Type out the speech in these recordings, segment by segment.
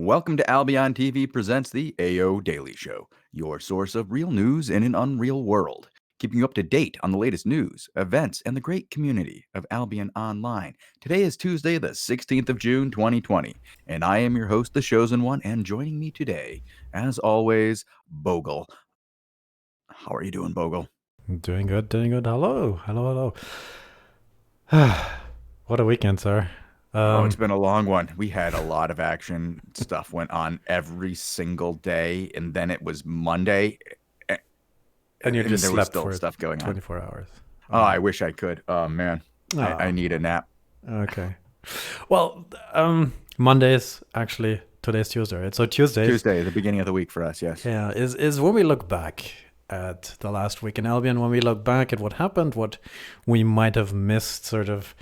Welcome to Albion TV presents the AO Daily Show, your source of real news in an unreal world, keeping you up to date on the latest news, events, and the great community of Albion Online. Today is Tuesday, the 16th of June, 2020, and I am your host, the Shozen one, and joining me today, as always, Bogul. How are you doing, Bogul? Doing good, doing good. Hello. What a weekend, sir. It's been a long one. We had a lot of action. Stuff went on every single day, and then it was Monday, and you and just there was slept still for stuff going on. 24 hours. Oh, I wish I could. Oh man, I Oh, need a nap. okay. Well, Mondays, actually, today's Tuesday, right? So Tuesdays, Tuesday, the beginning of the week for us. Yes. yeah, is when we look back at the last week in Albion, when we look back at what happened, what we might have missed, sort of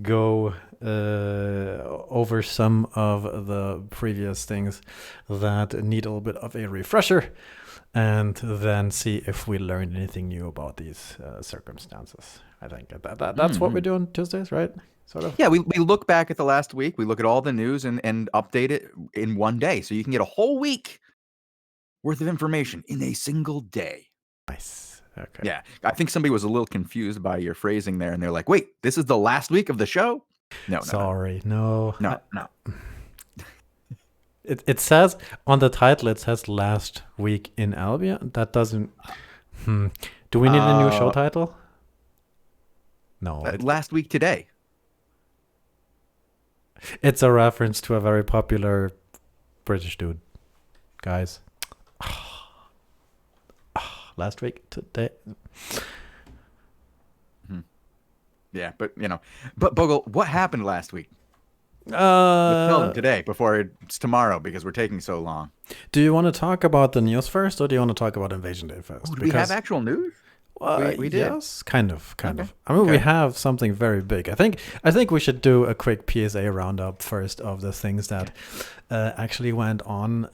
go over some of the previous things that need a little bit of a refresher, and then see if we learned anything new about these circumstances. I think that's what we do on Tuesdays, right? Sort of. Yeah, we look back at the last week. We look at all the news and update it in one day, so you can get a whole week worth of information in a single day. Nice. Okay. Yeah, I think somebody was a little confused by your phrasing there, and they're like, "Wait, this is the last week of the show?" No. Sorry, no. No. It says on the title, it says last week in Albion. That doesn't. Do we need a new show title? No. Last week today. It's a reference to a very popular British dude, guys. Last week today. Yeah, but Bogle, what happened last week? Let's tell them today before it's tomorrow because we're taking so long. Do you want to talk about the news first, or do you want to talk about Invasion Day first? Do we have actual news? We did. Yes, kind of. Okay. I mean, we have something very big. I think we should do a quick PSA roundup first of the things that actually went on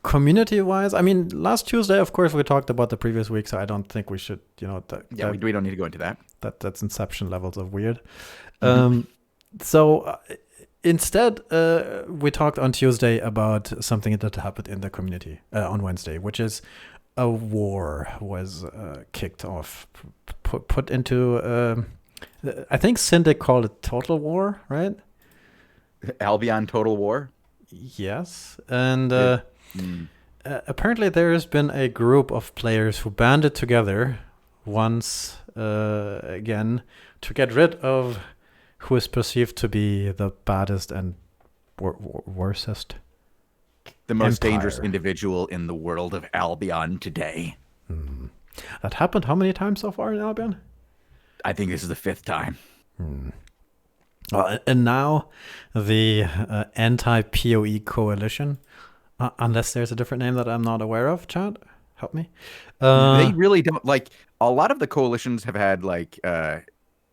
community-wise. I mean, last Tuesday, of course, we talked about the previous week, so I don't think we should. We don't need to go into that. That's Inception levels of weird. So instead, we talked on Tuesday about something that happened in the community on Wednesday, which is a war was kicked off, put into. I think Syndic called it Total War, right? Albion Total War. Yes, and apparently there has been a group of players who banded together once again to get rid of who is perceived to be the baddest and worstest. The most dangerous individual in the world of Albion today. That happened how many times so far in Albion? I think this is the 5th time. Well, and now the anti-PoE coalition, unless there's a different name that I'm not aware of, Chad, help me. They really don't, like, a lot of the coalitions have had, like,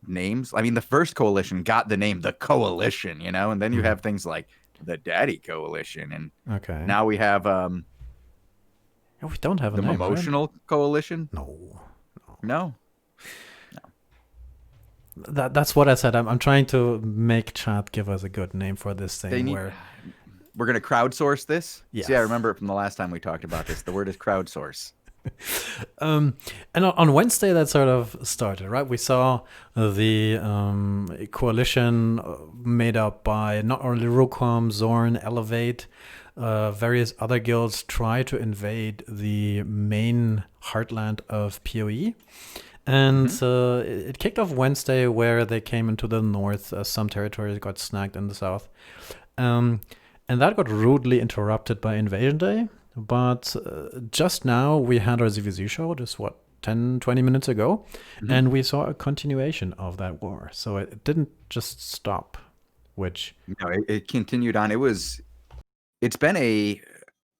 names. I mean, the first coalition got the name the Coalition, and then you have things like the Daddy Coalition, and now we have we don't have a the name, Emotional Coalition. No. That's what I said. I'm trying to make chat give us a good name for this thing. We're gonna crowdsource this. Yes. See, I remember it from the last time we talked about this. The word is crowdsource. And on Wednesday that sort of started, right? We saw the coalition made up by not only Rucom, Zorn, Elevate, various other guilds try to invade the main heartland of PoE. And it kicked off Wednesday where they came into the north. Some territories got snagged in the south. And that got rudely interrupted by Invasion Day. But just now we had our ZVZ show, just 10, 20 minutes ago, and we saw a continuation of that war. So it didn't just stop, which... No, it continued on. It's been a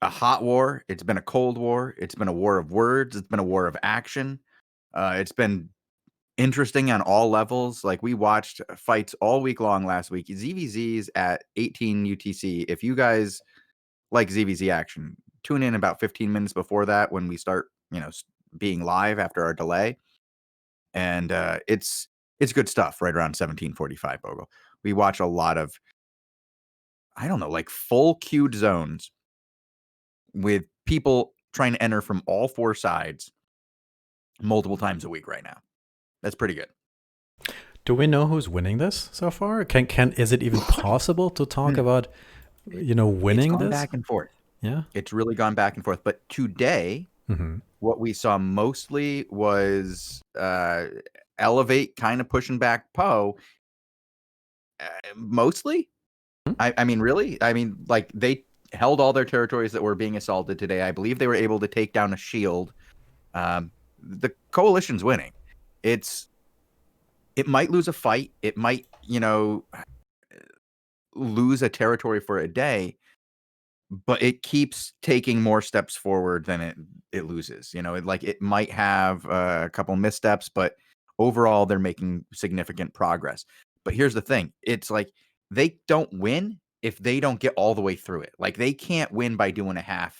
hot war. It's been a cold war. It's been a war of words. It's been a war of action. It's been interesting on all levels. Like, we watched fights all week long last week. ZVZ's at 18 UTC. If you guys like ZVZ action, tune in about 15 minutes before that when we start, being live after our delay. And it's good stuff right around 17:45, Bogle. We watch a lot of I don't know, like full queued zones with people trying to enter from all 4 sides multiple times a week right now. That's pretty good. Do we know who's winning this so far? Can is it even possible to talk about, It's winning gone this? back and forth. Yeah. It's really gone back and forth. But today, what we saw mostly was Elevate kind of pushing back Poe. Mostly. I mean, really? I mean, like, they held all their territories that were being assaulted today. I believe they were able to take down a shield. The coalition's winning. It might lose a fight. It might, lose a territory for a day, but it keeps taking more steps forward than it loses. It might have a couple missteps, but overall they're making significant progress. But here's the thing: it's like they don't win if they don't get all the way through it. Like, they can't win by doing a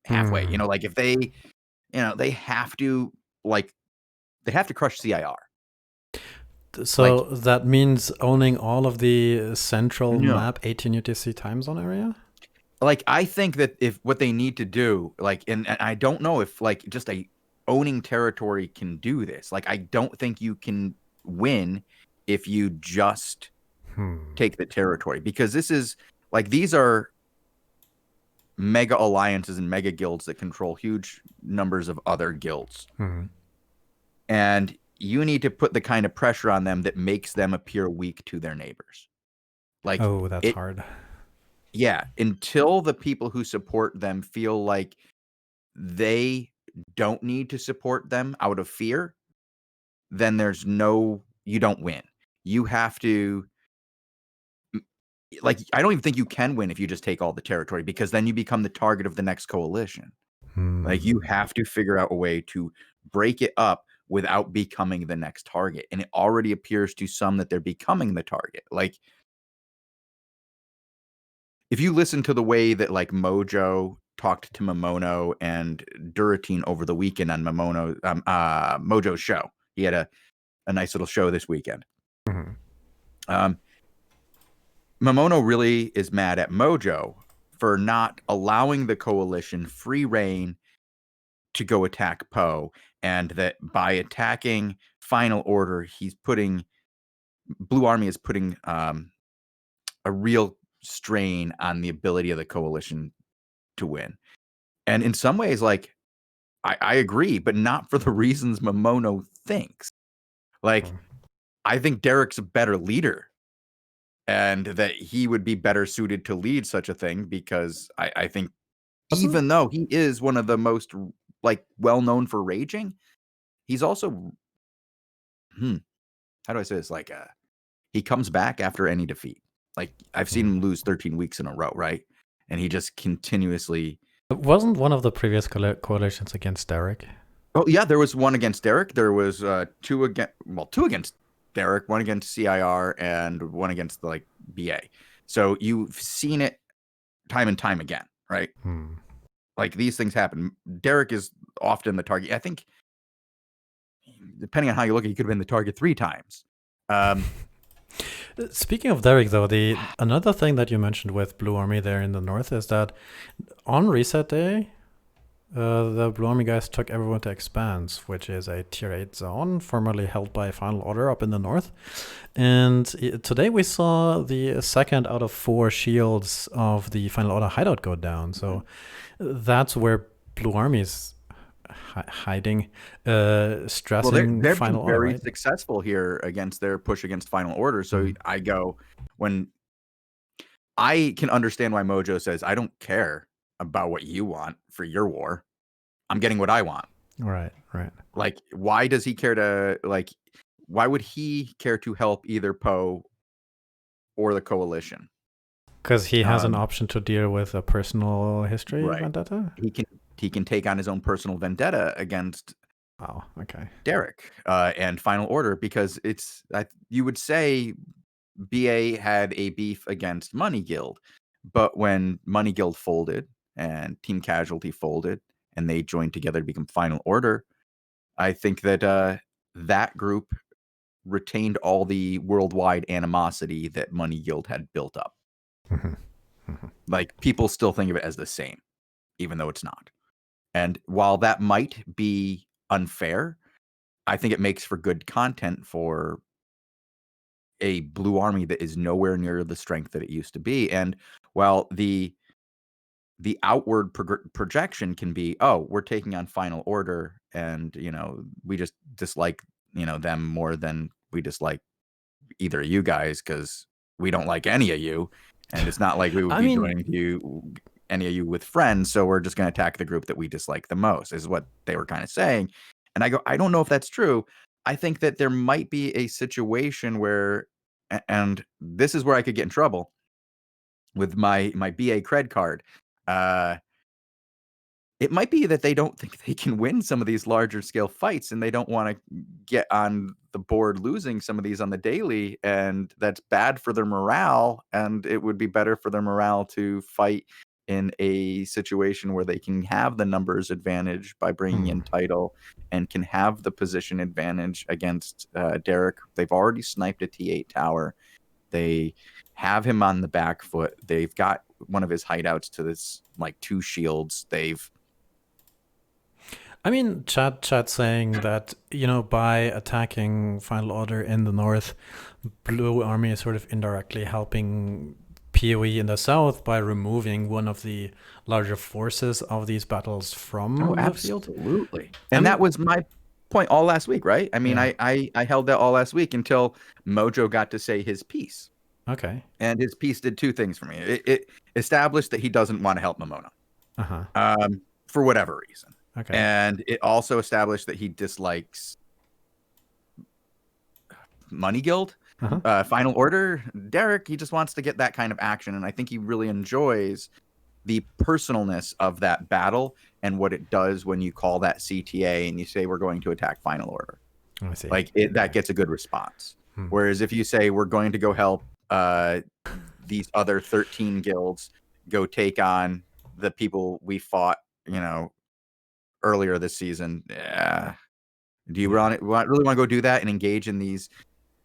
halfway. Like, if they have to, like, they have to crush CIR. So Like, that means owning all of the central no. map 18 UTC time zone area? Like, I think that if what they need to do, like, and I don't know if, like, just a owning territory can do this. Like, I don't think you can win if you just take the territory, because this is like, these are mega alliances and mega guilds that control huge numbers of other guilds. And you need to put the kind of pressure on them that makes them appear weak to their neighbors. Like, Oh, that's hard. Yeah, until the people who support them feel like they don't need to support them out of fear, then you don't win. You have to, like, I don't even think you can win if you just take all the territory, because then you become the target of the next coalition. Like, you have to figure out a way to break it up without becoming the next target. And it already appears to some that they're becoming the target. Like, if you listen to the way that, like, Mojo talked to Momono and Duratine over the weekend on Mojo's show, he had a nice little show this weekend. Momono really is mad at Mojo for not allowing the coalition free reign to go attack Poe, and that by attacking Final Order, Blue Army is putting a real strain on the ability of the coalition to win. And in some ways, like, I agree, but not for the reasons Momono thinks. Like, I think Derek's a better leader, and that he would be better suited to lead such a thing, because I think even though he is one of the most, like, well known for raging, he's also how do I say this? Like, he comes back after any defeat. Like, I've seen him lose 13 weeks in a row, right? And he just continuously. Wasn't one of the previous coalitions against Derek? Oh yeah, there was one against Derek. There was two against Derek, one against CIR, and one against, like, BA. So you've seen it time and time again, right? Like, these things happen. Derek is often the target. I think, depending on how you look at it, he could have been the target 3 times. Speaking of Derek, though, another thing that you mentioned with Blue Army there in the north is that on reset day, the Blue Army guys took everyone to Expanse, which is a tier 8 zone formerly held by Final Order up in the north. And today we saw the second out of 4 shields of the Final Order hideout go down. So that's where Blue Army is hiding, stressing they've Final been Order, very right? successful here against their push against Final Order. So when I can understand why Mojo says, I don't care about what you want for your war. I'm getting what I want. Right. Like, why does he care to, like, why would he care to help either Poe or the coalition? Because he has an option to deal with a personal history Right. vendetta? He can take on his own personal vendetta against Derek and Final Order, because you would say BA had a beef against Money Guild, but when Money Guild folded and Team Casualty folded and they joined together to become Final Order, I think that that group retained all the worldwide animosity that Money Guild had built up. Like, people still think of it as the same, even though it's not. And while that might be unfair, I think it makes for good content for a blue army that is nowhere near the strength that it used to be. And while the outward projection can be, oh, we're taking on Final Order, and we just dislike them more than we dislike either of you guys, because we don't like any of you, and it's not like we would I be mean, joining any of you with friends, so we're just going to attack the group that we dislike the most, is what they were kind of saying. And I go, I don't know if that's true. I think that there might be a situation where, and this is where I could get in trouble with my BA cred card. It might be that they don't think they can win some of these larger scale fights, and they don't want to get on the board losing some of these on the daily, and that's bad for their morale. And it would be better for their morale to fight in a situation where they can have the numbers advantage by bringing in title, and can have the position advantage against Derek. They've already sniped a T8 tower. They have him on the back foot. They've got one of his hideouts to this, like, 2 shields. I mean, chat saying that, by attacking Final Order in the north, Blue Army is sort of indirectly helping PoE in the south by removing one of the larger forces of these battles from the field. Absolutely. And that was my point all last week, right? I mean, I held that all last week until Mojo got to say his piece. Okay. And his piece did 2 things for me. It established that he doesn't want to help Momona. For whatever reason. Okay. And it also established that he dislikes Money Guild, Final Order. Derek, he just wants to get that kind of action, and I think he really enjoys the personalness of that battle and what it does when you call that CTA and you say we're going to attack Final Order. I see. Like, that gets a good response. Whereas if you say we're going to go help these other 13 guilds go take on the people we fought, earlier this season, do you really want to go do that and engage in these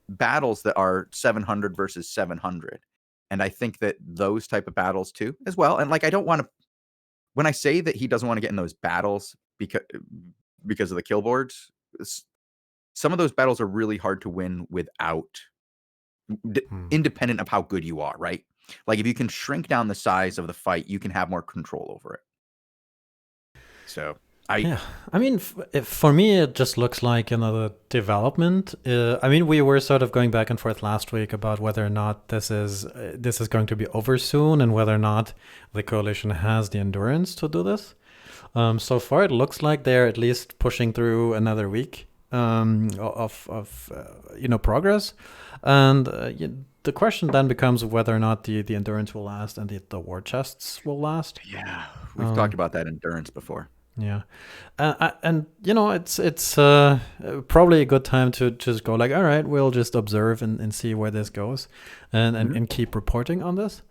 battles that are 700 versus 700? And I think that those type of battles too, as well. And, like, I don't want to, when I say that he doesn't want to get in those battles because of the kill boards, some of those battles are really hard to win without, independent of how good you are, right? Like, if you can shrink down the size of the fight, you can have more control over it. So I mean, for me, it just looks like another development. I mean, we were sort of going back and forth last week about whether or not this is going to be over soon, and whether or not the coalition has the endurance to do this. So far, it looks like they're at least pushing through another week of progress, and the question then becomes whether or not the endurance will last and the war chests will last. Yeah, we've talked about that endurance before. Yeah, and it's probably a good time to just go like, all right, we'll just observe and see where this goes, and keep reporting on this.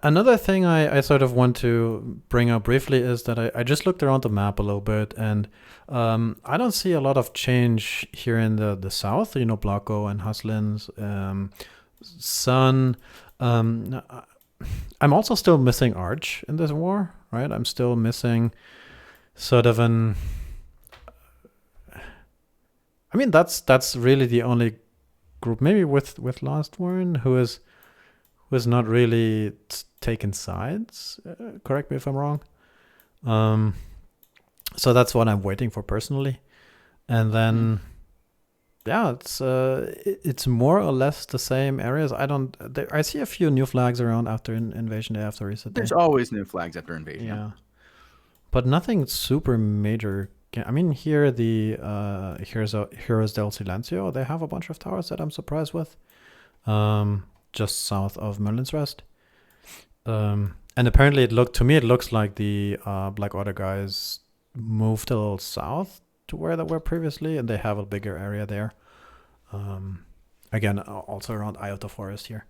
Another thing I sort of want to bring up briefly is that I just looked around the map a little bit, and I don't see a lot of change here in the south. Blocko and Huslins, Sun. I'm also still missing Arch in this war, right? I'm still missing sort of an... I mean, that's really the only group, maybe with Lastborn, who is not really taken sides. Correct me if I'm wrong. So that's what I'm waiting for personally. And then... yeah, it's more or less the same areas. I see a few new flags around after Invasion Day, after Reset Day. There's always new flags after Invasion. Yeah, but nothing super major. I mean, here the Heroes del Silencio, they have a bunch of towers that I'm surprised with. Just south of Merlin's Rest. And apparently it looks like the Black Order guys moved a little south to where they were previously, and they have a bigger area there. Again, also around Iota Forest here.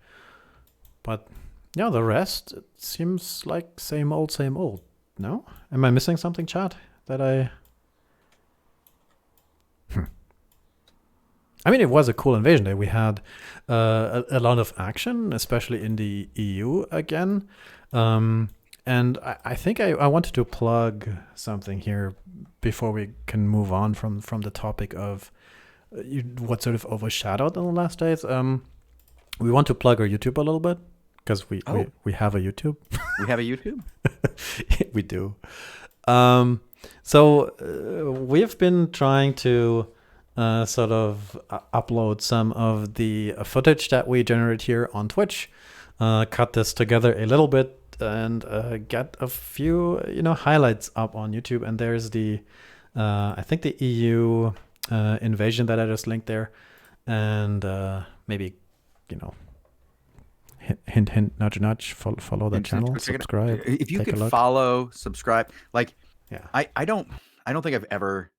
But yeah, the rest, it seems like same old. No? Am I missing something, chat? That I... I mean, it was a cool invasion day. We had a lot of action, especially in the EU again. And I think I wanted to plug something here before we can move on from the topic of what sort of overshadowed in the last days. We want to plug our YouTube a little bit because we have a YouTube. We have a YouTube? We do. So we've been trying to sort of upload some of the footage that we generate here on Twitch, cut this together a little bit, and get a few highlights up on YouTube. And there's the I think the EU invasion that I just linked there, and maybe hint hint nudge nudge, follow the channel, subscribe. If you could follow, subscribe, like yeah. I don't think I've ever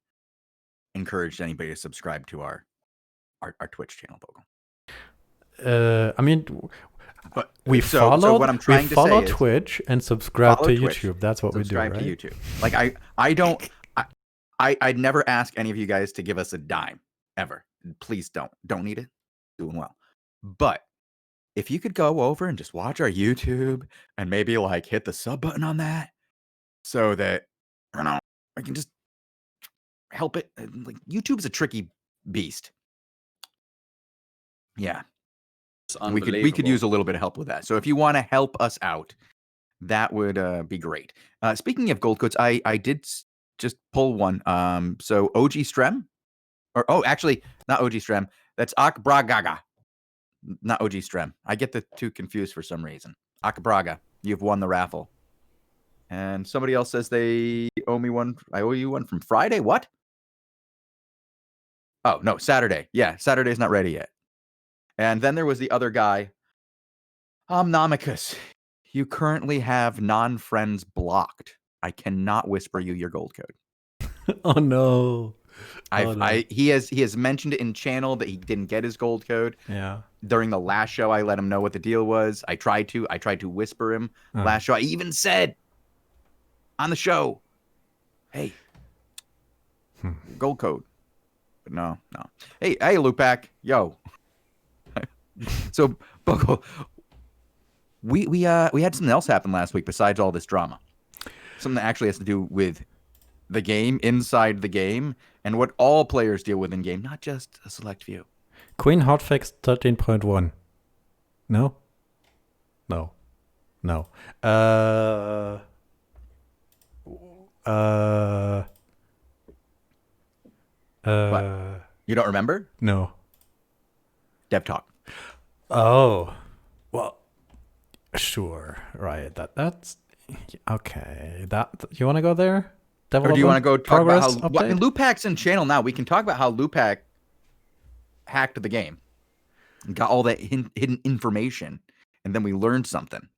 encouraged anybody to subscribe to our Twitch channel, Bogul. I mean, but we follow. So what I'm trying to say is Twitch and subscribe to Twitch, YouTube. That's what we do, right? Subscribe to YouTube. Like I'd never ask any of you guys to give us a dime ever. Please don't need it. Doing well. But if you could go over and just watch our YouTube and maybe like hit the sub button on that, so that I can just help it. Like YouTube's a tricky beast. Yeah. We could use a little bit of help with that. So if you want to help us out, that would be great. Speaking of gold codes, I did just pull one. So OG Strem, or actually not OG Strem. That's Akbragaga, not OG Strem. I get the two confused for some reason. Akbraga, you've won the raffle. And somebody else says they owe me one. I owe you one from Friday. What? Oh no, Saturday. Yeah, Saturday's not ready yet. And then there was the other guy, Omnomicus. You currently have non-friends blocked. I cannot whisper you your gold code. Oh no. He has mentioned it in channel that he didn't get his gold code. Yeah. During the last show, I let him know what the deal was. I tried to whisper him last show. I even said on the show, hey, gold code. But no. Hey, Lupac, yo. So, Bogul, we had something else happen last week besides all this drama. Something that actually has to do with the game, inside the game, and what all players deal with in game, not just a select few. Queen hotfix 13.1. No. What? You don't remember? No. Dev Talk. Oh, well, sure, right. That's okay. That you want to go there? Or do you want to go talk about how Lupac's in channel now? We can talk about how Lupac hacked the game, and got all that hidden information, and then we learned something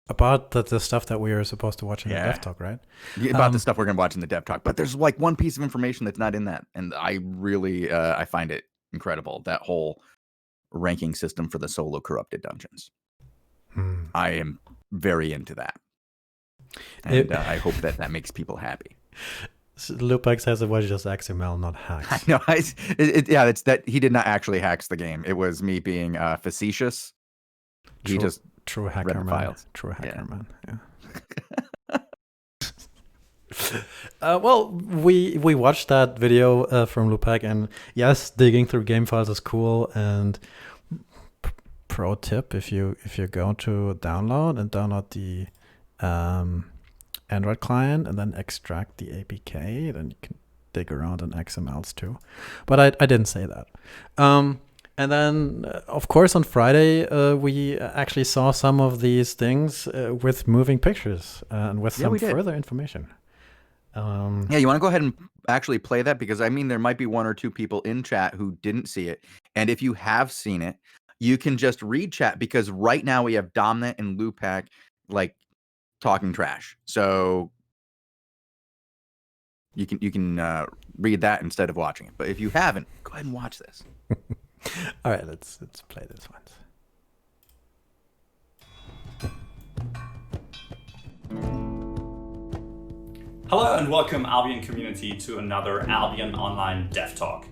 about the stuff that we are supposed to watch in the Dev Talk, right? Yeah, about the stuff we're gonna watch in the Dev Talk. But there's like one piece of information that's not in that, and I really I find it incredible, that whole ranking system for the solo corrupted dungeons. I am very into that, and I hope that makes people happy. Lupac says it was just XML, not hacks. I know. It's that he did not actually hacks the game. It was me being facetious. He just true hacker man. Files. True hacker man. Yeah. Well, we watched that video from Lupac, and yes, digging through game files is cool. And pro tip: if you go to download the Android client and then extract the APK, then you can dig around in XMLs too. But I didn't say that. And then, of course, on Friday, we actually saw some of these things with moving pictures and with some further information. Yeah, you want to go ahead and actually play that? Because, I mean, there might be one or two people in chat who didn't see it. And if you have seen it, you can just read chat, because right now we have Dominant and Lupac, like, talking trash. So you can read that instead of watching it. But if you haven't, go ahead and watch this. All right, let's play this one. Hello and welcome Albion community to another Albion Online Dev Talk.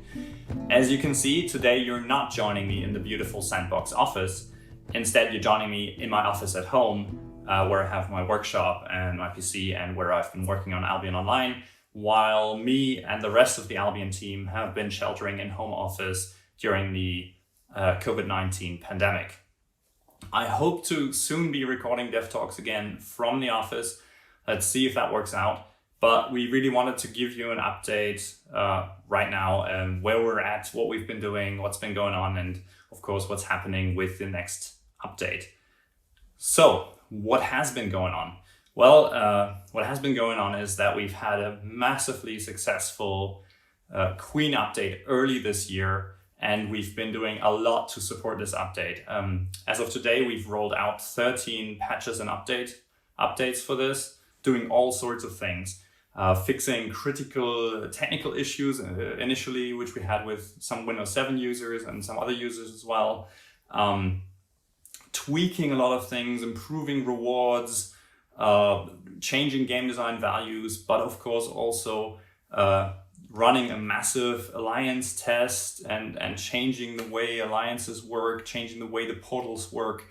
As you can see, today you're not joining me in the beautiful Sandbox office. Instead, you're joining me in my office at home, where I have my workshop and my PC and where I've been working on Albion Online, while me and the rest of the Albion team have been sheltering in home office during the COVID-19 pandemic. I hope to soon be recording Dev Talks again from the office. Let's see if that works out. But we really wanted to give you an update right now and where we're at, what we've been doing, what's been going on, and of course, what's happening with the next update. So what has been going on? Well, what has been going on is that we've had a massively successful Queen update early this year, and we've been doing a lot to support this update. As of today, we've rolled out 13 patches and updates for this, doing all sorts of things. Fixing critical technical issues initially, which we had with some Windows 7 users and some other users as well. Tweaking a lot of things, improving rewards, changing game design values, but of course also running a massive alliance test and changing the way alliances work, changing the way the portals work,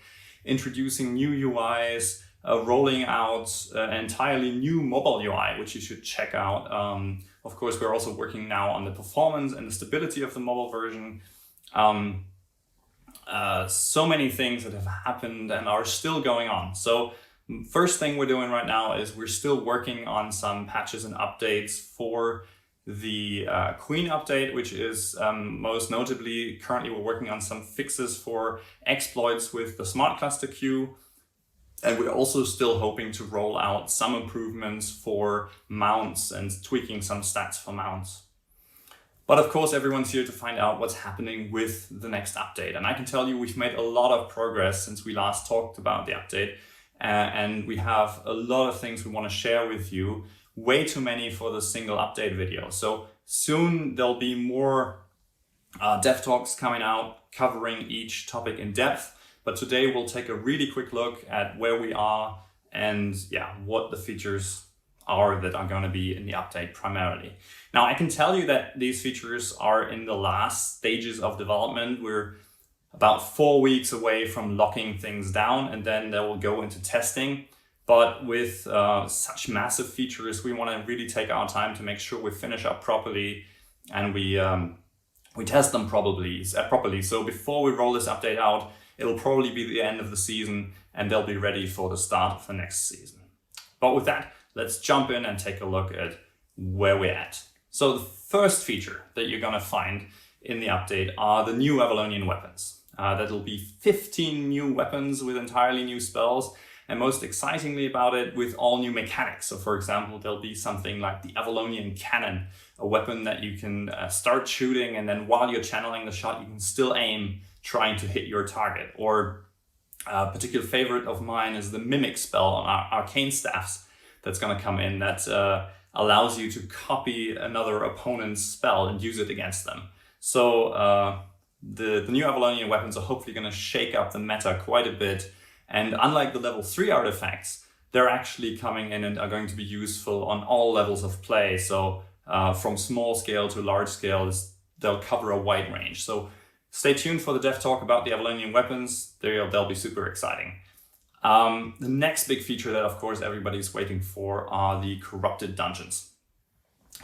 introducing new UIs, rolling out an entirely new mobile UI, which you should check out. Of course, we're also working now on the performance and the stability of the mobile version. So many things that have happened and are still going on. So first thing we're doing right now is we're still working on some patches and updates for the Queen update, which is most notably, currently we're working on some fixes for exploits with the smart cluster queue. And we're also still hoping to roll out some improvements for mounts and tweaking some stats for mounts. But of course, everyone's here to find out what's happening with the next update. And I can tell you we've made a lot of progress since we last talked about the update. And we have a lot of things we want to share with you, way too many for the single update video. So soon there'll be more dev talks coming out covering each topic in depth. But today we'll take a really quick look at where we are and what the features are that are going to be in the update primarily. Now, I can tell you that these features are in the last stages of development. We're about 4 weeks away from locking things down, and then they will go into testing. But with such massive features, we want to really take our time to make sure we finish up properly and we test them properly. So before we roll this update out, it'll probably be the end of the season and they'll be ready for the start of the next season. But with that, let's jump in and take a look at where we're at. So the first feature that you're gonna find in the update are the new Avalonian weapons. That'll be 15 new weapons with entirely new spells, and most excitingly about it, with all new mechanics. So for example, there'll be something like the Avalonian Cannon, a weapon that you can start shooting, and then while you're channeling the shot, you can still aim, trying to hit your target. Or a particular favorite of mine is the Mimic spell on Arcane Staffs that's going to come in that allows you to copy another opponent's spell and use it against them. So the new Avalonian weapons are hopefully going to shake up the meta quite a bit. And unlike the level 3 artifacts, they're actually coming in and are going to be useful on all levels of play. So from small scale to large scale, they'll cover a wide range. So stay tuned for the dev talk about the Avalonian weapons. They'll be super exciting. The next big feature that, of course, everybody's waiting for are the corrupted dungeons.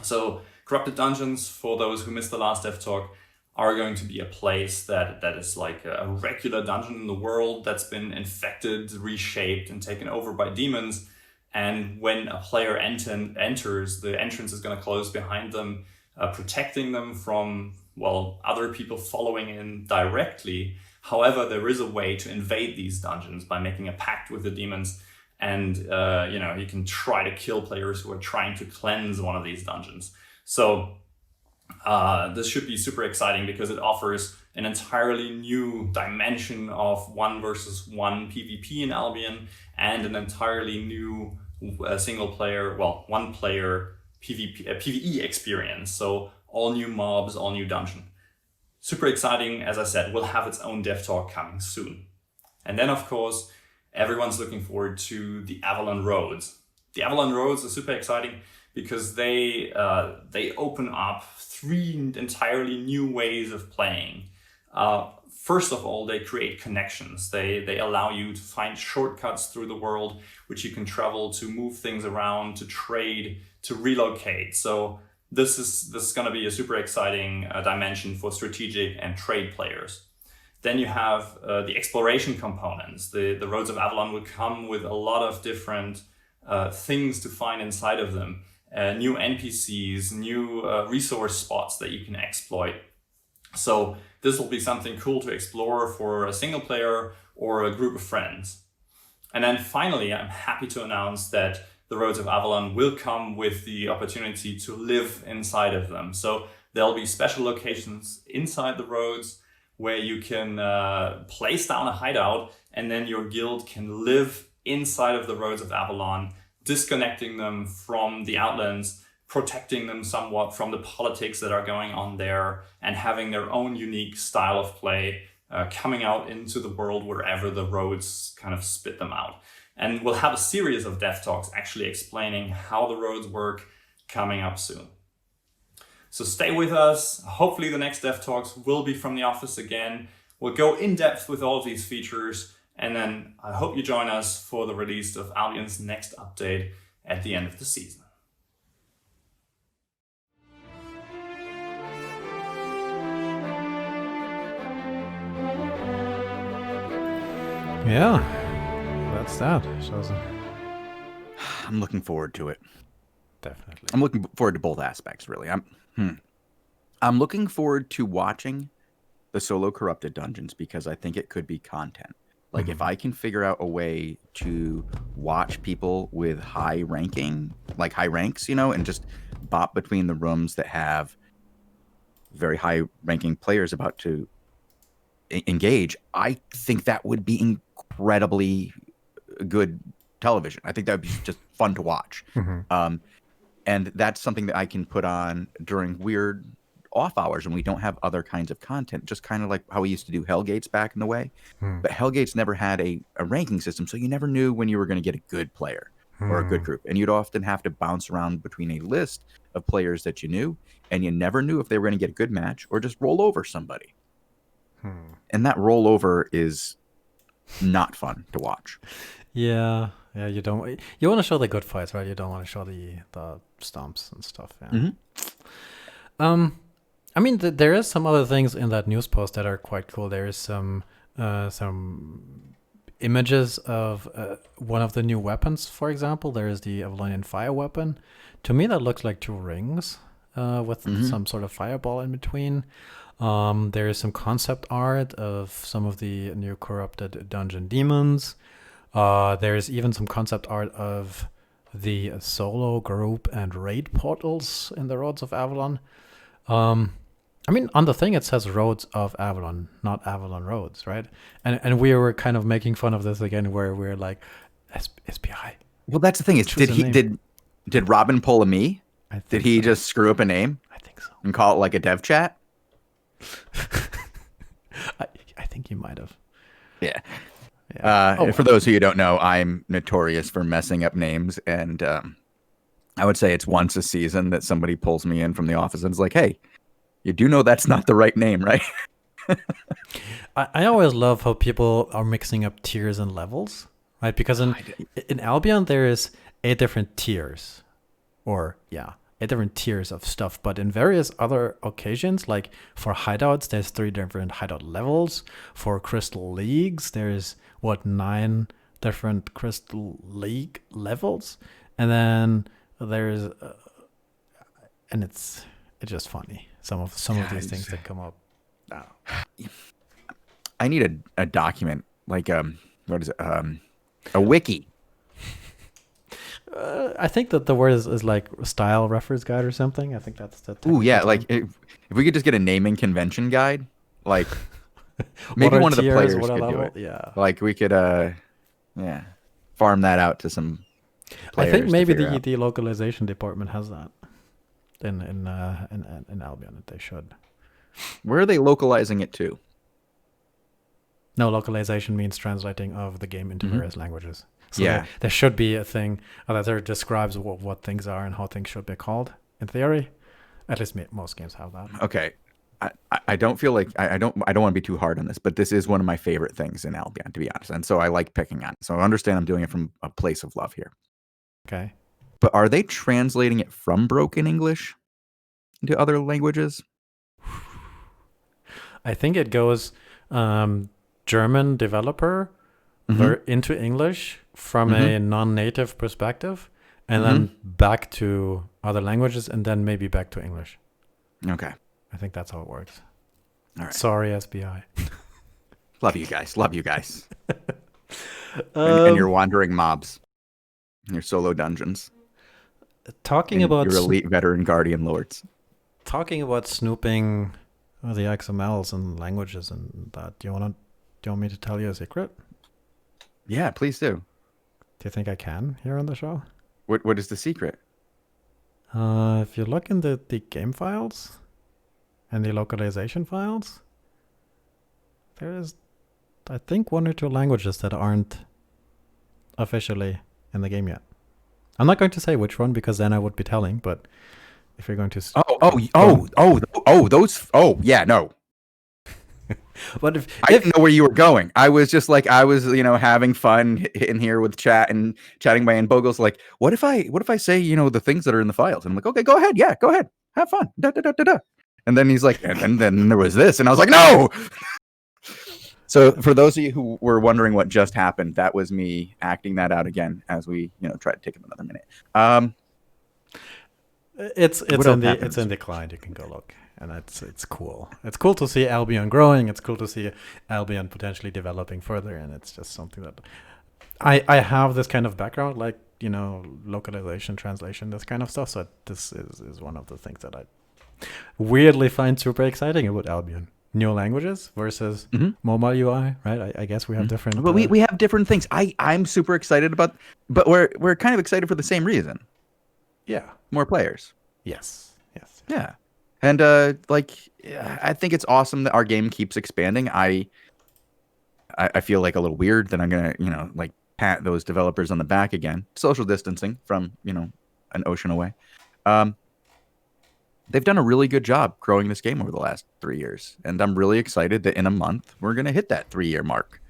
So corrupted dungeons, for those who missed the last dev talk, are going to be a place that is like a regular dungeon in the world that's been infected, reshaped, and taken over by demons. And when a player enters, the entrance is going to close behind them, protecting them from, well, other people following in directly. However, there is a way to invade these dungeons by making a pact with the demons, and you can try to kill players who are trying to cleanse one of these dungeons. So this should be super exciting because it offers an entirely new dimension of 1 versus 1 PvP in Albion and an entirely new one player PvE experience. So all new mobs, all new dungeon. Super exciting. As I said, we'll have its own dev talk coming soon. And then, of course, everyone's looking forward to the Avalon Roads. The Avalon Roads are super exciting because they open up 3 entirely new ways of playing. First of all, they create connections. They allow you to find shortcuts through the world, which you can travel to move things around, to trade, to relocate. So this is going to be a super exciting dimension for strategic and trade players. Then you have the exploration components. The Roads of Avalon will come with a lot of different things to find inside of them. New NPCs, new resource spots that you can exploit. So this will be something cool to explore for a single player or a group of friends. And then finally, I'm happy to announce that the Roads of Avalon will come with the opportunity to live inside of them. So there'll be special locations inside the roads where you can place down a hideout, and then your guild can live inside of the Roads of Avalon, disconnecting them from the Outlands, protecting them somewhat from the politics that are going on there, and having their own unique style of play, coming out into the world wherever the roads kind of spit them out. And we'll have a series of dev talks actually explaining how the roads work coming up soon. So stay with us. Hopefully the next dev talks will be from the office again. We'll go in depth with all of these features, and then I hope you join us for the release of Albion's next update at the end of the season. Yeah, that's that, Shozen. I'm looking forward to it. Definitely. I'm looking forward to both aspects, really. I'm looking forward to watching the solo corrupted dungeons because I think it could be content. Like if I can figure out a way to watch people with high ranking, like high ranks, and just bop between the rooms that have very high ranking players about to engage, I think that would be incredibly good television. I think that would be just fun to watch. And that's something that I can put on during weird off hours when we don't have other kinds of content, just kind of like how we used to do Hellgates back in the way. But Hellgates never had a ranking system, so you never knew when you were going to get a good player or a good group. And you'd often have to bounce around between a list of players that you knew, and you never knew if they were going to get a good match or just roll over somebody. And that rollover is not fun to watch. Yeah, you don't. You want to show the good fights, right? You don't want to show the stomps and stuff. Yeah. I mean, there is some other things in that news post that are quite cool. There is some images of one of the new weapons. For example, there is the Avalonian fire weapon. To me, that looks like 2 rings with some sort of fireball in between. There is some concept art of some of the new corrupted dungeon demons. There is even some concept art of the solo group and raid portals in the Roads of Avalon. I mean, on the thing it says Roads of Avalon, not Avalon Roads, right? And we were kind of making fun of this again, where we're like, SPI. Well, that's the thing. Is did Robin pull a me? Did he just screw up a name? I think so. And call it like a dev chat? I think he might have. Yeah. For those of you who don't know, I'm notorious for messing up names, and I would say it's once a season that somebody pulls me in from the office and is like, "Hey, you do know that's not the right name, right?" I always love how people are mixing up tiers and levels, right? Because in Albion there is 8 different tiers, 8 different tiers of stuff. But in various other occasions, like for hideouts, there's 3 different hideout levels. For Crystal Leagues, there's 9 different Crystal League levels, and then there's and it's just funny some of these things that come up. I need a document, like what is it, a wiki. I think that the word is like style reference guide or something. I think that's the. Ooh, yeah, like if we could just get a naming convention guide, like maybe one of the players could do it. Yeah, like we could farm that out to some players. I think maybe the localization department has that in Albion. That they should. Where are they localizing it to? No, localization means translating of the game into various languages. So there should be a thing that there describes what things are and how things should be called. In theory, at least most games have that. Okay. I don't feel like I don't want to be too hard on this, but this is one of my favorite things in Albion, to be honest. And so I like picking on it. So I understand I'm doing it from a place of love here. Okay. But are they translating it from broken English into other languages? I think it goes German developer into English from a non-native perspective, and then back to other languages, and then maybe back to English. Okay. I think that's how it works. All right. Sorry, SBI. Love you guys. Love you guys. And your wandering mobs. Your solo dungeons. Talking about your elite veteran guardian lords. Talking about snooping the XMLs and languages and that. Do you want me to tell you a secret? Yeah, please do. Do you think I can here on the show? What is the secret? If you look in the game files and the localization files, there is, I think, 1 or 2 languages that aren't officially in the game yet. I'm not going to say which one because then I would be telling, but if you're going to... No. But I didn't know where you were going. I was just like, having fun in here with chat and chatting by, and Bogul's like, what if I say, the things that are in the files? And I'm like, okay, go ahead. Yeah, go ahead. Have fun. Da, da, da, da, da. And then he's like, and then there was this. And I was like, no! So for those of you who were wondering what just happened, that was me acting that out again as we, try to take another minute. It's in the client. You can go look. And it's cool. It's cool to see Albion growing. It's cool to see Albion potentially developing further. And it's just something that I have this kind of background, like, localization, translation, this kind of stuff. So this is one of the things that I weirdly find super exciting about Albion. New languages versus mobile UI, right? I guess we have different... But we have different things. I'm super excited about... But we're kind of excited for the same reason. Yeah. More players. Yes. Yeah. And I think it's awesome that our game keeps expanding. I feel like a little weird that I'm gonna pat those developers on the back again. Social distancing from an ocean away. They've done a really good job growing this game over the last 3 years, and I'm really excited that in a month we're gonna hit that 3-year mark.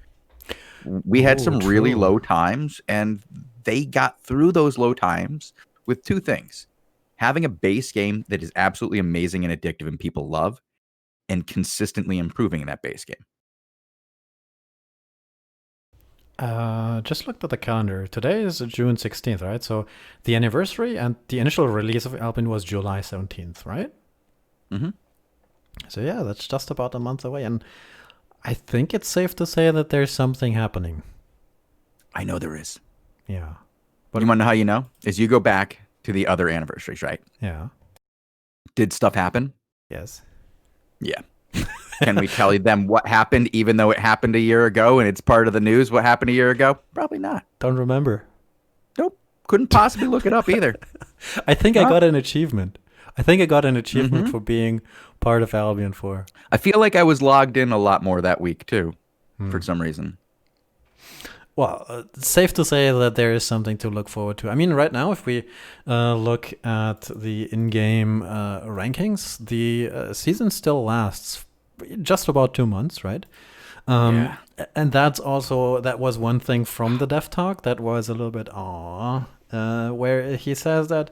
We had some really low times, and they got through those low times with 2 things. Having a base game that is absolutely amazing and addictive and people love, and consistently improving in that base game. Just looked at the calendar. Today is June 16th, right? So the anniversary and the initial release of Albion was July 17th, right? Mm-hmm. So yeah, that's just about a month away. And I think it's safe to say that there's something happening. I know there is. Yeah. But you want to know how you know? Is you go back to the other anniversaries, right? Yeah. Did stuff happen? Yes. Yeah. Can we tell them what happened, even though it happened a year ago and it's part of the news? What happened a year ago? Probably not. Don't remember. Nope. Couldn't possibly look it up either. I think I got an achievement. For being part of Albion 4. I feel like I was logged in a lot more that week too, for some reason. Well, it's safe to say that there is something to look forward to. I mean, right now, if we look at the in-game rankings, the season still lasts just about 2 months, right? And that was one thing from the dev talk that was a little bit where he says that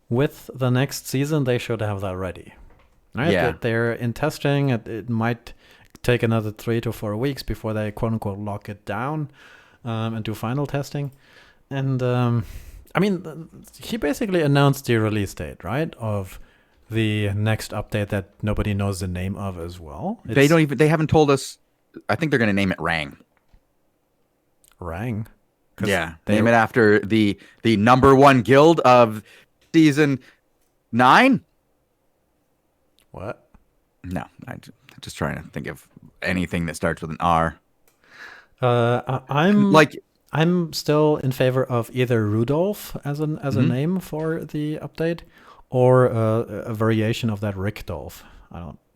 with the next season, they should have that ready. Right? Yeah. That they're in testing. It might take another 3 to 4 weeks before they quote-unquote lock it down. And do final testing. And he basically announced the release date, right, of the next update that nobody knows the name of as well. They haven't told us. I think they're going to name it Rang. Rang? Yeah, name it after the number 1 guild of season 9. What? No, I'm just trying to think of anything that starts with an R. I'm still in favor of either Rudolph as a name for the update, or a variation of that Rickdolph.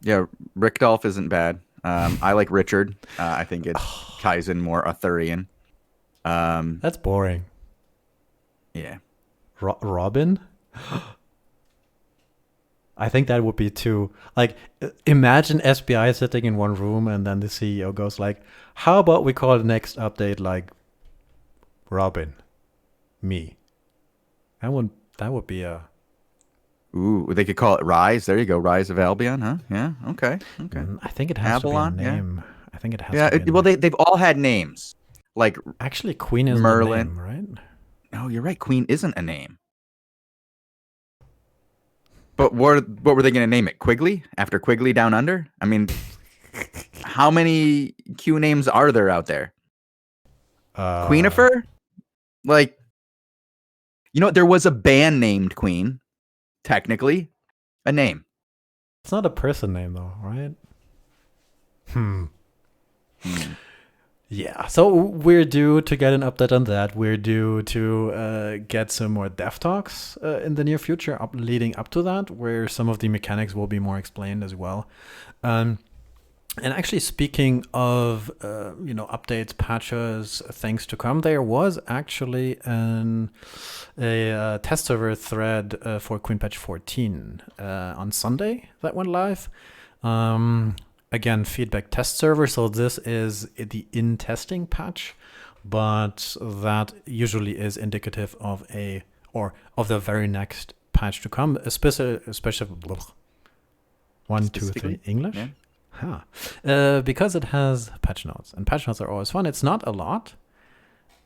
Yeah, Rickdolph isn't bad. I like Richard. I think it ties in more Arthurian. That's boring. Yeah. Robin? I think that would be too, like, imagine SBI sitting in one room and then the CEO goes like, how about we call the next update like Robin, me. That would be a... Ooh, they could call it Rise. There you go, Rise of Albion, huh? Yeah, okay. I think it has Avalon, to be a name. Yeah. I think it has Yeah, to be a well, name. they've all had names. Like Actually, Queen isn't Merlin. a name, right? No, you're right. Queen isn't a name. But what were they going to name it? Quigley? After Quigley Down Under? I mean, how many Q names are there out there? Queenifer? Like, you know, there was a band named Queen. Technically, a name. It's not a person name, though, right? Yeah, so we're due to get an update on that. We're due to get some more dev talks in the near future, leading up to that, where some of the mechanics will be more explained as well. And actually, speaking of updates, patches, things to come, there was actually a test server thread for Queen Patch 14 on Sunday that went live. Again, feedback test server, so this is the in-testing patch, but that usually is indicative of of the very next patch to come, especially 1, 2, 3 English. Yeah. Because it has patch notes, and patch notes are always fun. It's not a lot,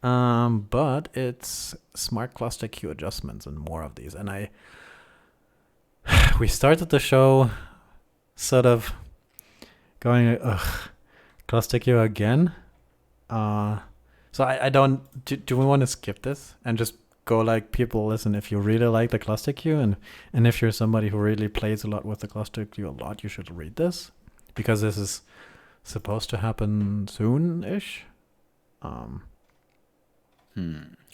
but it's smart cluster queue adjustments and more of these. And we started the show sort of going, cluster queue again. So I don't. Do we want to skip this and just go like, people, listen, if you really like the cluster queue and if you're somebody who really plays a lot with the cluster queue a lot, you should read this, because this is supposed to happen soon-ish.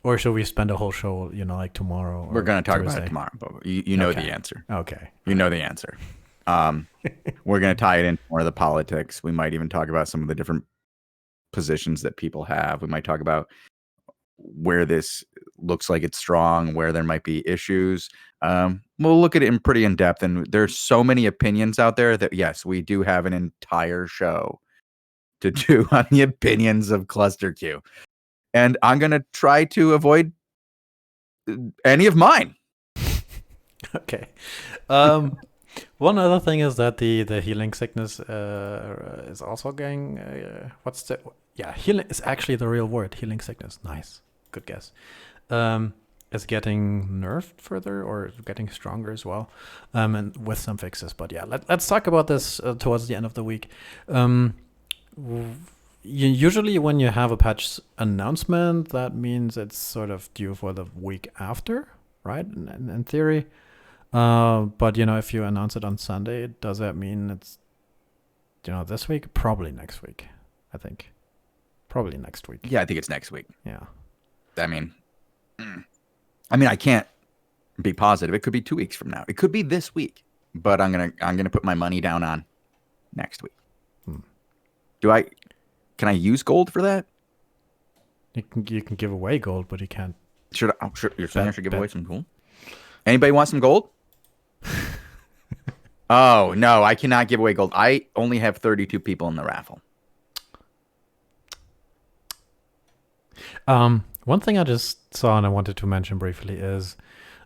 Or should we spend a whole show, like tomorrow? We're going to talk about it tomorrow, but you know the answer. Okay. You know the answer. We're going to tie it into more of the politics. We might even talk about some of the different positions that people have. We might talk about where this looks like it's strong, where there might be issues. We'll look at it pretty in depth, and there's so many opinions out there that, yes, we do have an entire show to do on the opinions of cluster queue. And I'm going to try to avoid any of mine. Okay. One other thing is that the healing sickness is also getting... healing is actually the real word. Healing sickness. Nice. Good guess. Is getting nerfed further or getting stronger as well, and with some fixes. But yeah, let's talk about this towards the end of the week. Usually when you have a patch announcement, that means it's sort of due for the week after, right? In theory. But if you announce it on Sunday, does that mean it's this week? Probably next week, I think. Probably next week. Yeah, I think it's next week. Yeah. I mean, I can't be positive. It could be 2 weeks from now. It could be this week. But I'm gonna put my money down on next week. Can I use gold for that? You can give away gold, but you can't. You're saying I should give away some gold? Anybody want some gold? Oh no, I cannot give away gold. I only have 32 people in the raffle. One thing I just saw and I wanted to mention briefly is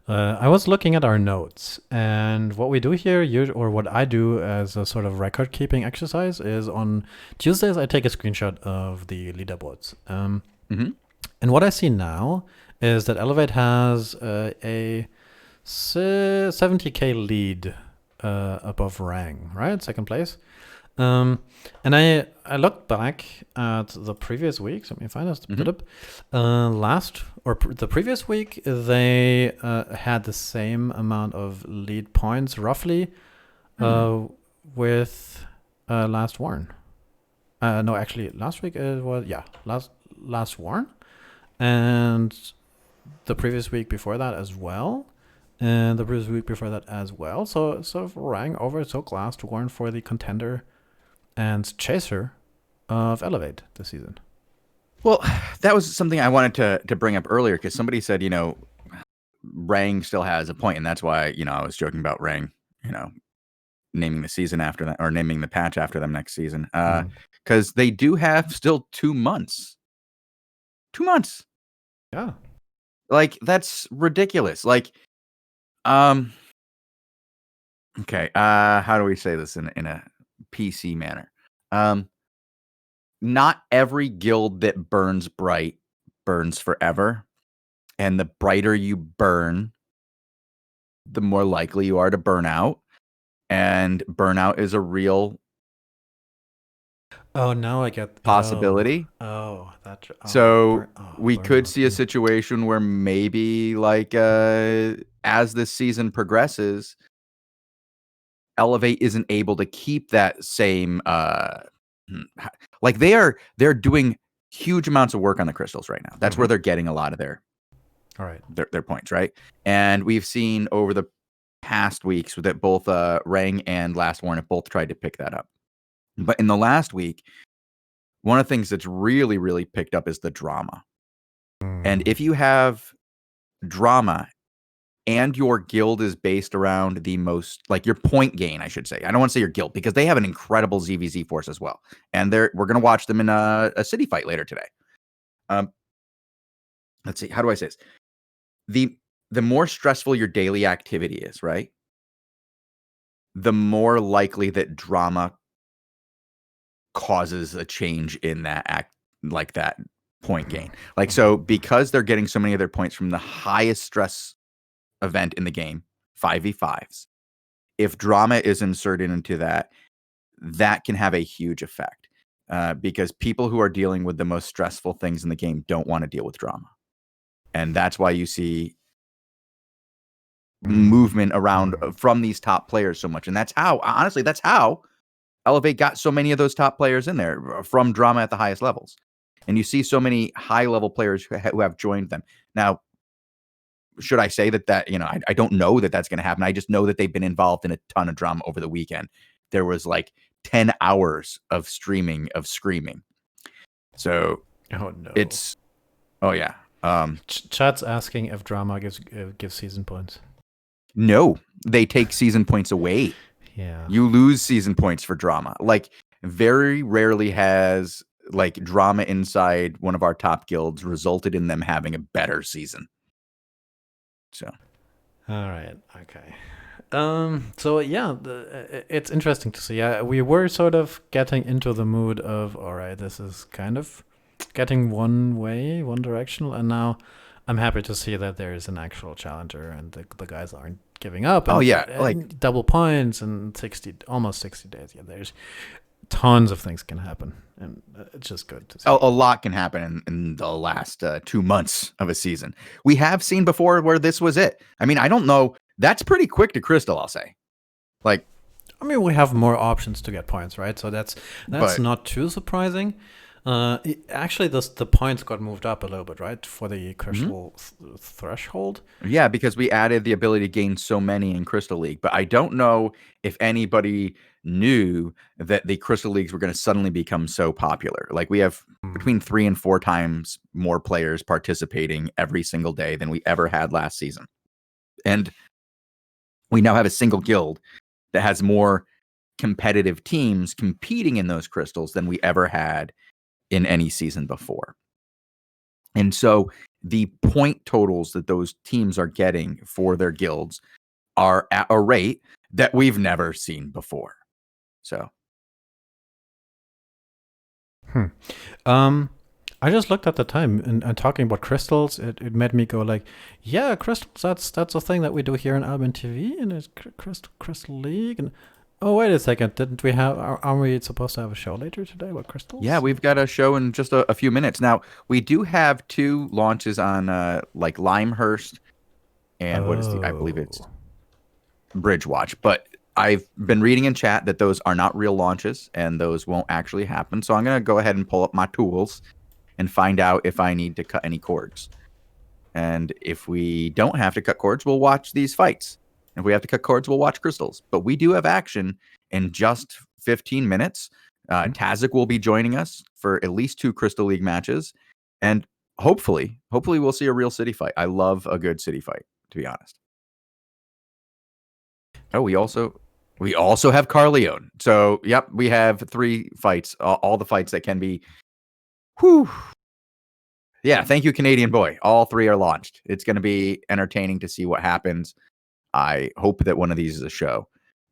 I was looking at our notes, and what we do here, or what I do as a sort of record-keeping exercise, is on Tuesdays I take a screenshot of the leaderboards. And what I see now is that Elevate has a 70k lead above Rang, right? Second place. And I looked back at the previous week. Let me find this. The previous week, they had the same amount of lead points, roughly, with Last Warn. No, actually, last week it was Last Warn, and the previous week before that as well. And the previous week before that as well. So sort of Rang overtook Last Warn for the contender and chaser of Elevate this season. Well, that was something I wanted to bring up earlier because somebody said, Rang still has a point, and that's why, I was joking about Rang, naming the season after that or naming the patch after them next season. Because they do have still 2 months. 2 months. Yeah. Like, that's ridiculous. Like, okay, how do we say this in a PC manner? Not every guild that burns bright burns forever. And the brighter you burn, the more likely you are to burn out. And burnout is a real Oh, now I get possibility. So we could see a situation where maybe like as this season progresses, Elevate isn't able to keep that same like they're doing huge amounts of work on the crystals right now. That's where they're getting a lot of their points, right? And we've seen over the past weeks that both Rang and Last Warren have both tried to pick that up. But in the last week, one of the things that's really, really picked up is the drama. And if you have drama and your guild is based around the most, like your point gain, I should say. I don't want to say your guild because they have an incredible ZVZ force as well. And we're going to watch them in a city fight later today. Let's see. How do I say this? The more stressful your daily activity is, right? The more likely that drama causes a change in that that point gain. Like, so because they're getting so many of their points from the highest stress event in the game, 5v5s, if drama is inserted into that can have a huge effect because people who are dealing with the most stressful things in the game don't want to deal with drama. And that's why you see movement around from these top players so much. And that's how Elevate got so many of those top players in there from drama at the highest levels. And you see so many high level players who have joined them. Now, should I say that I don't know that that's going to happen. I just know that they've been involved in a ton of drama over the weekend. There was like 10 hours of streaming of screaming. So yeah. Chat's asking if drama gives season points. No, they take season points away. Yeah. You lose season points for drama. Like, very rarely has like drama inside one of our top guilds resulted in them having a better season. So, all right, okay. So yeah, it's interesting to see. We were sort of getting into the mood of, all right, this is kind of getting one directional, and now I'm happy to see that there is an actual challenger, and the guys aren't giving up. And, like double points and almost 60 days. Yeah, there's tons of things can happen, and it's just good to see. A lot can happen in the last 2 months of a season. We have seen before where this was it. I mean, I don't know. That's pretty quick to crystal, I'll say. Like, I mean, we have more options to get points, right? So that's not too surprising. Actually, the points got moved up a little bit, right, for the crystal threshold. Yeah, because we added the ability to gain so many in Crystal League. But I don't know if anybody knew that the Crystal Leagues were going to suddenly become so popular. Like, we have between 3 and 4 times more players participating every single day than we ever had last season. And we now have a single guild that has more competitive teams competing in those crystals than we ever had in any season before. And so the point totals that those teams are getting for their guilds are at a rate that we've never seen before. So. I just looked at the time and talking about crystals, it made me go like, yeah, crystals, that's a thing that we do here in AlbionTV, and it's Crystal League. And oh, wait a second, didn't we have, are we supposed to have a show later today about crystals? Yeah, we've got a show in just a few minutes. Now, we do have 2 launches on like Limehurst and what is I believe it's Bridgewatch, but I've been reading in chat that those are not real launches and those won't actually happen. So I'm going to go ahead and pull up my tools and find out if I need to cut any cords. And if we don't have to cut cords, we'll watch these fights. If we have to cut cords, we'll watch crystals. But we do have action in just 15 minutes. Tazik will be joining us for at least 2 Crystal League matches. And hopefully we'll see a real city fight. I love a good city fight, to be honest. Oh, we also have Carleone. So, yep, we have 3 fights, all the fights that can be. Whew. Yeah, thank you, Canadian boy. All 3 are launched. It's going to be entertaining to see what happens. I hope that one of these is a show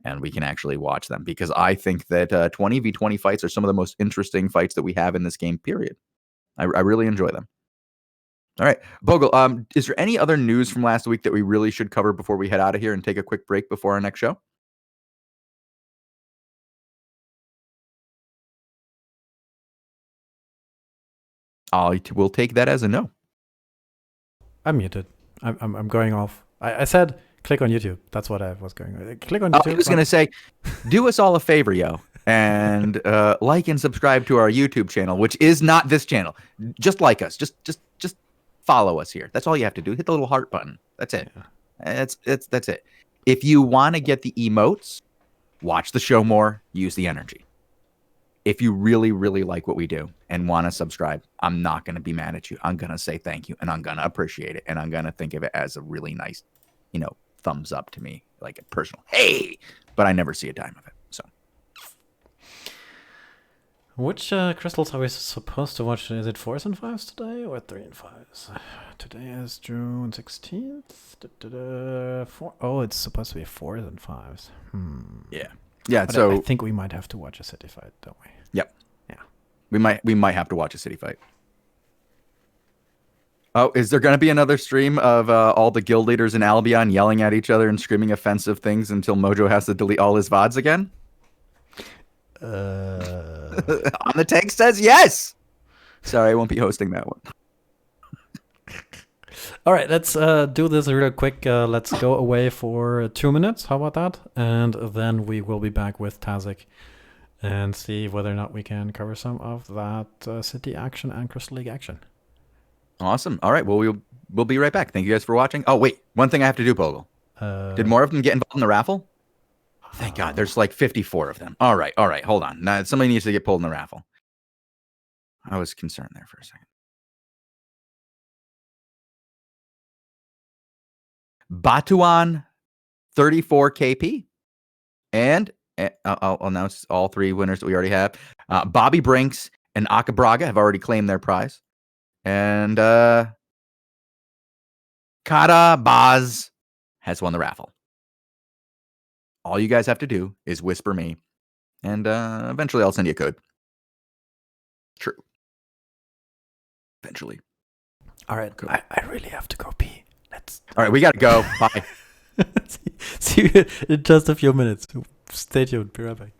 and we can actually watch them, because I think that 20v20 fights are some of the most interesting fights that we have in this game, period. I really enjoy them. All right, Bogul, is there any other news from last week that we really should cover before we head out of here and take a quick break before our next show? We'll take that as a no. I'm muted. I'm going off. I said click on YouTube. That's what I was going with. Click on YouTube. I was going to say, do us all a favor, yo, and like and subscribe to our YouTube channel, which is not this channel. Just like us. Just follow us here. That's all you have to do. Hit the little heart button. That's it. Yeah. That's it. If you want to get the emotes, watch the show more, use the energy. If you really, really like what we do and want to subscribe, I'm not going to be mad at you. I'm going to say thank you, and I'm going to appreciate it, and I'm going to think of it as a really nice, thumbs up to me, like a personal, hey, but I never see a dime of it. So, which crystals are we supposed to watch? Is it 4s and 5s today or 3 and 5s? Today is June 16th. It's supposed to be 4s and 5s. Yeah. But so I think we might have to watch a city fight, don't we? Yep. Yeah. We might have to watch a city fight. Oh, is there going to be another stream of all the guild leaders in Albion yelling at each other and screaming offensive things until Mojo has to delete all his VODs again? On the text says yes. Sorry, I won't be hosting that one. All right, let's do this real quick. Let's go away for 2 minutes. How about that? And then we will be back with Tazik and see whether or not we can cover some of that city action and Crystal League action. Awesome. All right. Well, we'll be right back. Thank you guys for watching. Oh, wait. One thing I have to do, Bogul. Did more of them get involved in the raffle? Thank God. There's like 54 of them. All right. Hold on. Now, somebody needs to get pulled in the raffle. I was concerned there for a second. Batuan 34 KP. And I'll announce all 3 winners that we already have. Bobby Brinks and Akabraga have already claimed their prize. And Kara Baz has won the raffle. All you guys have to do is whisper me, and eventually I'll send you a code. True. Eventually. All right. Cool. I really have to go pee. All right, we got to go. Bye. See you in just a few minutes. Stay tuned. Be right back.